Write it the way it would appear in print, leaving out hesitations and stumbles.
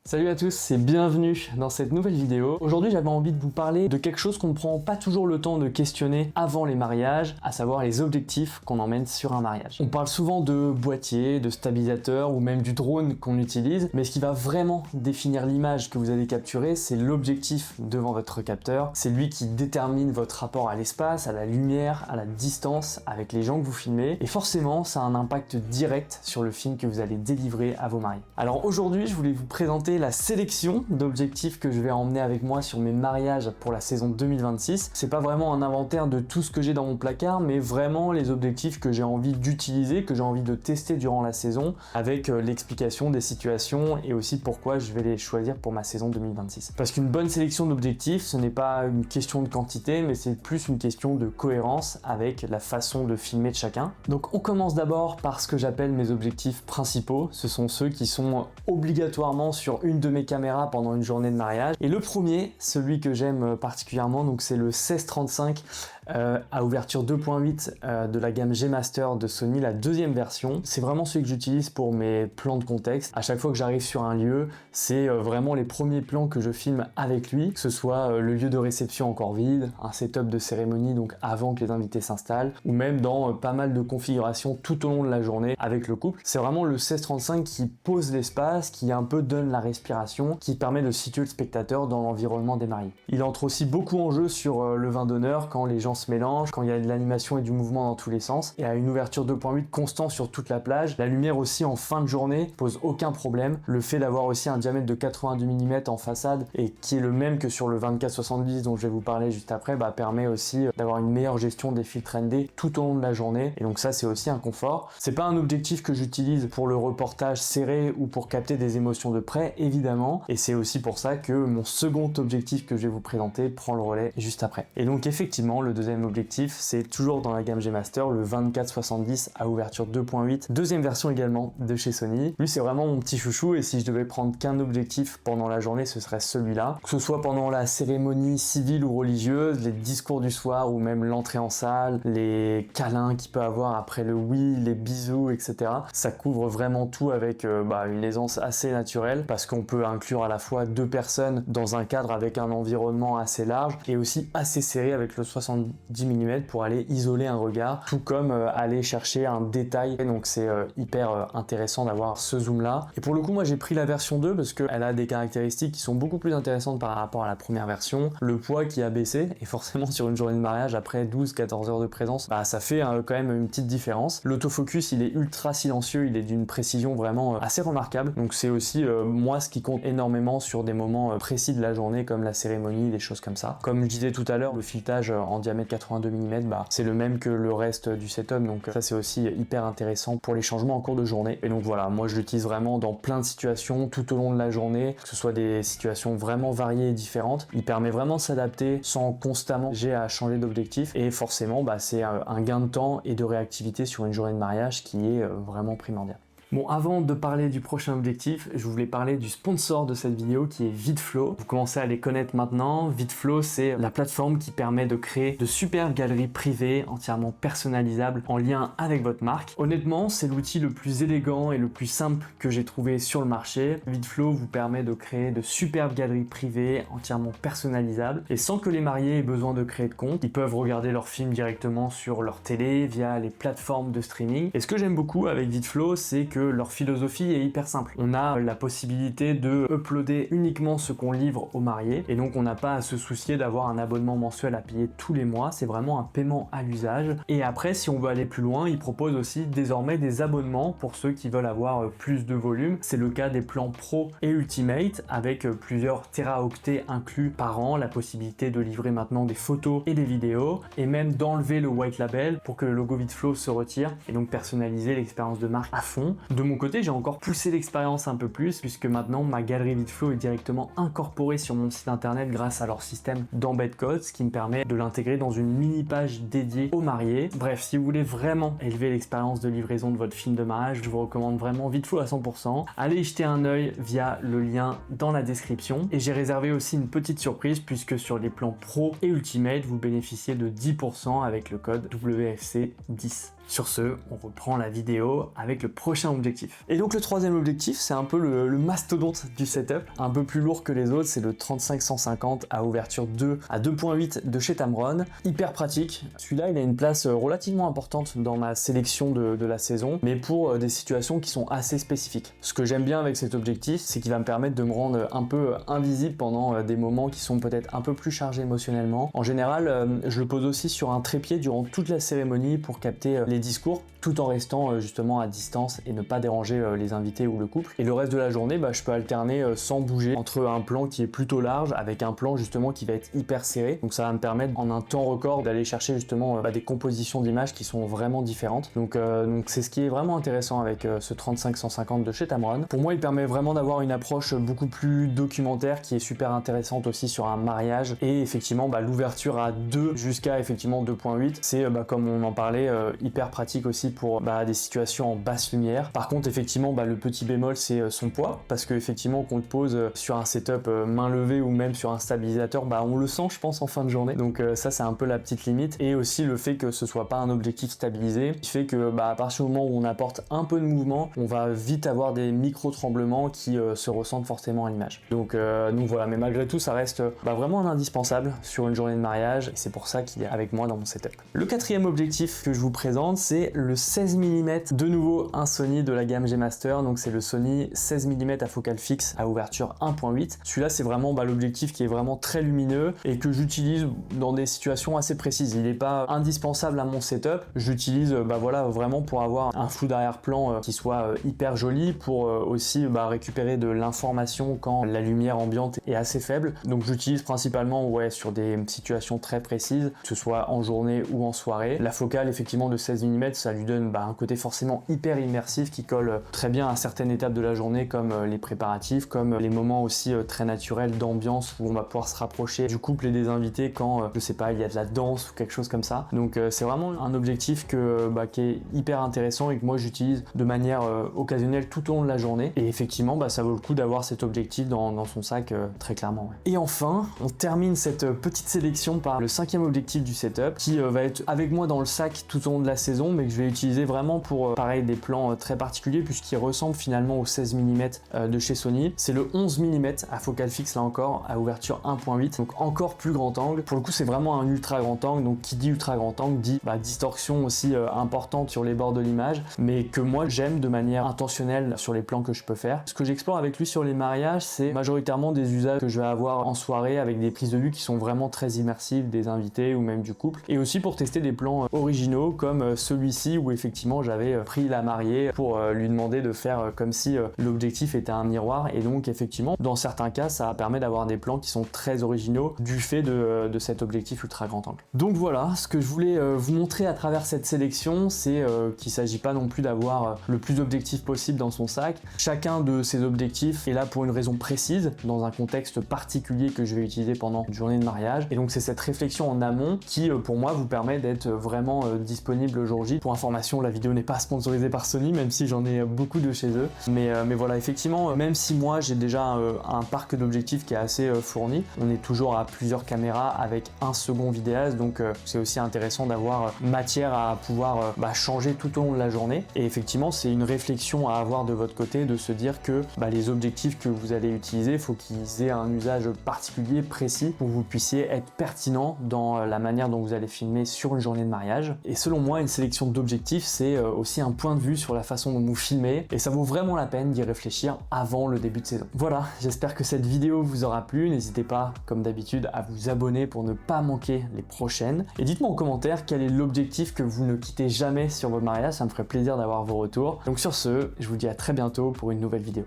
Salut à tous et bienvenue dans cette nouvelle vidéo. Aujourd'hui j'avais envie de vous parler de quelque chose qu'on ne prend pas toujours le temps de questionner avant les mariages, à savoir les objectifs qu'on emmène sur un mariage. On parle souvent de boîtier, de stabilisateur ou même du drone qu'on utilise, mais ce qui va vraiment définir l'image que vous allez capturer, c'est l'objectif devant votre capteur. C'est lui qui détermine votre rapport à l'espace, à la lumière, à la distance avec les gens que vous filmez, et forcément ça a un impact direct sur le film que vous allez délivrer à vos mariés. Alors aujourd'hui je voulais vous présenter la sélection d'objectifs que je vais emmener avec moi sur mes mariages pour la saison 2026. C'est pas vraiment un inventaire de tout ce que j'ai dans mon placard, mais vraiment les objectifs que j'ai envie d'utiliser, que j'ai envie de tester durant la saison, avec l'explication des situations et aussi pourquoi je vais les choisir pour ma saison 2026. Parce qu'une bonne sélection d'objectifs, ce n'est pas une question de quantité, mais c'est plus une question de cohérence avec la façon de filmer de chacun. Donc on commence d'abord par ce que j'appelle mes objectifs principaux. Ce sont ceux qui sont obligatoirement sur une de mes caméras pendant une journée de mariage. Et le premier, celui que j'aime particulièrement, donc c'est le 1635 à ouverture 2.8 de la gamme G Master de Sony, la deuxième version. C'est vraiment celui que j'utilise pour mes plans de contexte. À chaque fois que j'arrive sur un lieu, c'est vraiment les premiers plans que je filme avec lui, que ce soit le lieu de réception encore vide, un setup de cérémonie donc avant que les invités s'installent, ou même dans pas mal de configurations tout au long de la journée avec le couple. C'est vraiment le 1635 qui pose l'espace, qui un peu donne la respiration, qui permet de situer le spectateur dans l'environnement des mariés. Il entre aussi beaucoup en jeu sur le vin d'honneur quand les gens se mélangent, quand il y a de l'animation et du mouvement dans tous les sens, et à une ouverture 2.8 constant sur toute la plage. La lumière aussi en fin de journée pose aucun problème. Le fait d'avoir aussi un diamètre de 82 mm en façade et qui est le même que sur le 24-70 dont je vais vous parler juste après, permet aussi d'avoir une meilleure gestion des filtres ND tout au long de la journée, et donc ça c'est aussi un confort. C'est pas un objectif que j'utilise pour le reportage serré ou pour capter des émotions de près, évidemment, et c'est aussi pour ça que mon second objectif que je vais vous présenter prend le relais juste après. Et donc effectivement le deuxième objectif, c'est toujours dans la gamme G Master, le 24-70 à ouverture 2.8, deuxième version également de chez Sony. Lui c'est vraiment mon petit chouchou, et si je devais prendre qu'un objectif pendant la journée, ce serait celui-là. Que ce soit pendant la cérémonie civile ou religieuse, les discours du soir ou même l'entrée en salle, les câlins qu'il peut avoir après le oui, les bisous, etc. Ça couvre vraiment tout avec une aisance assez naturelle, parce qu'on peut inclure à la fois deux personnes dans un cadre avec un environnement assez large et aussi assez serré avec le 70 mm pour aller isoler un regard, tout comme aller chercher un détail. Donc c'est hyper intéressant d'avoir ce zoom là. Et pour le coup moi j'ai pris la version 2 parce qu'elle a des caractéristiques qui sont beaucoup plus intéressantes par rapport à la première version. Le poids qui a baissé, et forcément sur une journée de mariage après 12-14 heures de présence, ça fait quand même une petite différence. L'autofocus il est ultra silencieux, il est d'une précision vraiment assez remarquable. Donc c'est aussi moi ce qui compte énormément sur des moments précis de la journée comme la cérémonie, des choses comme ça. Comme je disais tout à l'heure, le filetage en diamètre 82 mm, c'est le même que le reste du setup, donc ça c'est aussi hyper intéressant pour les changements en cours de journée. Et donc voilà, moi je l'utilise vraiment dans plein de situations tout au long de la journée, que ce soit des situations vraiment variées et différentes. Il permet vraiment de s'adapter sans constamment j'ai à changer d'objectif, et forcément c'est un gain de temps et de réactivité sur une journée de mariage qui est vraiment primordial. Bon, avant de parler du prochain objectif, je voulais parler du sponsor de cette vidéo qui est Vidflow. Vous commencez à les connaître maintenant. Vidflow, c'est la plateforme qui permet de créer de superbes galeries privées entièrement personnalisables en lien avec votre marque. Honnêtement, c'est l'outil le plus élégant et le plus simple que j'ai trouvé sur le marché. Vidflow vous permet de créer de superbes galeries privées entièrement personnalisables, et sans que les mariés aient besoin de créer de compte. Ils peuvent regarder leurs films directement sur leur télé via les plateformes de streaming. Et ce que j'aime beaucoup avec Vidflow, c'est que leur philosophie est hyper simple. On a la possibilité de uploader uniquement ce qu'on livre aux mariés, et donc on n'a pas à se soucier d'avoir un abonnement mensuel à payer tous les mois. C'est vraiment un paiement à l'usage. Et après, si on veut aller plus loin, ils proposent aussi désormais des abonnements pour ceux qui veulent avoir plus de volume. C'est le cas des plans Pro et Ultimate avec plusieurs téraoctets inclus par an, la possibilité de livrer maintenant des photos et des vidéos, et même d'enlever le white label pour que le logo Vidflow se retire, et donc personnaliser l'expérience de marque à fond. De mon côté, j'ai encore poussé l'expérience un peu plus, puisque maintenant ma galerie Vidflow est directement incorporée sur mon site internet grâce à leur système d'embed code, ce qui me permet de l'intégrer dans une mini page dédiée aux mariés. Bref, si vous voulez vraiment élever l'expérience de livraison de votre film de mariage, je vous recommande vraiment Vidflow à 100%. Allez y jeter un œil via le lien dans la description. Et j'ai réservé aussi une petite surprise, puisque sur les plans Pro et Ultimate, vous bénéficiez de 10% avec le code WFC10. Sur ce, on reprend la vidéo avec le prochain objectif. Et donc le troisième objectif, c'est un peu le mastodonte du setup, un peu plus lourd que les autres, c'est le 35-150 à ouverture 2 à 2.8 de chez Tamron. Hyper pratique. Celui-là, il a une place relativement importante dans ma sélection de la saison, mais pour des situations qui sont assez spécifiques. Ce que j'aime bien avec cet objectif, c'est qu'il va me permettre de me rendre un peu invisible pendant des moments qui sont peut-être un peu plus chargés émotionnellement. En général, je le pose aussi sur un trépied durant toute la cérémonie pour capter les discours, tout en restant justement à distance et ne pas déranger les invités ou le couple. Et le reste de la journée, je peux alterner sans bouger entre un plan qui est plutôt large avec un plan justement qui va être hyper serré. Donc ça va me permettre en un temps record d'aller chercher justement des compositions d'images qui sont vraiment différentes. Donc c'est ce qui est vraiment intéressant avec ce 35-150 de chez Tamron. Pour moi, il permet vraiment d'avoir une approche beaucoup plus documentaire qui est super intéressante aussi sur un mariage. Et effectivement, l'ouverture à 2 jusqu'à effectivement 2.8, c'est comme on en parlait, hyper pratique aussi pour des situations en basse lumière. Par contre, effectivement, le petit bémol, c'est son poids, parce que effectivement, qu'on le pose sur un setup main levée ou même sur un stabilisateur, on le sent, je pense, en fin de journée. Donc ça, c'est un peu la petite limite. Et aussi le fait que ce soit pas un objectif stabilisé, qui fait que à partir du moment où on apporte un peu de mouvement, on va vite avoir des micro-tremblements qui se ressentent forcément à l'image. Donc voilà, mais malgré tout, ça reste vraiment un indispensable sur une journée de mariage, et c'est pour ça qu'il est avec moi dans mon setup. Le quatrième objectif que je vous présente, c'est le 16 mm, de nouveau un Sony de la gamme G Master, donc c'est le Sony 16 mm à focale fixe à ouverture 1.8. Celui-là, c'est vraiment l'objectif qui est vraiment très lumineux et que j'utilise dans des situations assez précises. Il n'est pas indispensable à mon setup, j'utilise vraiment pour avoir un flou d'arrière-plan qui soit hyper joli, pour aussi récupérer de l'information quand la lumière ambiante est assez faible. Donc j'utilise principalement sur des situations très précises, que ce soit en journée ou en soirée. La focale effectivement de 16 mm, ça lui donne un côté forcément hyper immersif qui colle très bien à certaines étapes de la journée, comme les préparatifs, comme les moments aussi très naturels d'ambiance où on va pouvoir se rapprocher du couple et des invités quand je sais pas, il y a de la danse ou quelque chose comme ça. Donc c'est vraiment un objectif qui est hyper intéressant et que moi j'utilise de manière occasionnelle tout au long de la journée. Et effectivement ça vaut le coup d'avoir cet objectif dans son sac très clairement. Et enfin, on termine cette petite sélection par le cinquième objectif du setup qui va être avec moi dans le sac tout au long de la saison, mais que je vais utiliser vraiment pour pareil des plans très particuliers puisqu'il ressemble finalement au 16 mm de chez Sony. C'est le 11 mm à focale fixe, là encore à ouverture 1.8, donc encore plus grand angle. Pour le coup, c'est vraiment un ultra grand angle, donc qui dit ultra grand angle dit distorsion aussi importante sur les bords de l'image, mais que moi j'aime de manière intentionnelle sur les plans que je peux faire. Ce que j'explore avec lui sur les mariages, c'est majoritairement des usages que je vais avoir en soirée avec des prises de vue qui sont vraiment très immersives des invités ou même du couple, et aussi pour tester des plans originaux comme celui-ci où effectivement j'avais pris la mariée pour lui demander de faire comme si l'objectif était un miroir, et donc effectivement dans certains cas ça permet d'avoir des plans qui sont très originaux du fait de cet objectif ultra grand angle. Donc voilà, ce que je voulais vous montrer à travers cette sélection, c'est qu'il ne s'agit pas non plus d'avoir le plus d'objectifs possible dans son sac. Chacun de ces objectifs est là pour une raison précise, dans un contexte particulier que je vais utiliser pendant une journée de mariage, et donc c'est cette réflexion en amont qui pour moi vous permet d'être vraiment disponible le jour J. Pour information, la vidéo n'est pas sponsorisée par Sony, même si j'en ai beaucoup de chez eux, mais voilà, effectivement, même si moi j'ai déjà un parc d'objectifs qui est assez fourni, on est toujours à plusieurs caméras avec un second vidéaste, donc c'est aussi intéressant d'avoir matière à pouvoir changer tout au long de la journée. Et effectivement, c'est une réflexion à avoir de votre côté, de se dire que les objectifs que vous allez utiliser, il faut qu'ils aient un usage particulier, précis, pour que vous puissiez être pertinent dans la manière dont vous allez filmer sur une journée de mariage. Et selon moi, une sélection d'objectifs, c'est aussi un point de vue sur la façon dont vous filmez, et ça vaut vraiment la peine d'y réfléchir avant le début de saison. Voilà, j'espère que cette vidéo vous aura plu. N'hésitez pas, comme d'habitude, à vous abonner pour ne pas manquer les prochaines. Et dites-moi en commentaire quel est l'objectif que vous ne quittez jamais sur votre mariage, ça me ferait plaisir d'avoir vos retours. Donc sur ce, je vous dis à très bientôt pour une nouvelle vidéo.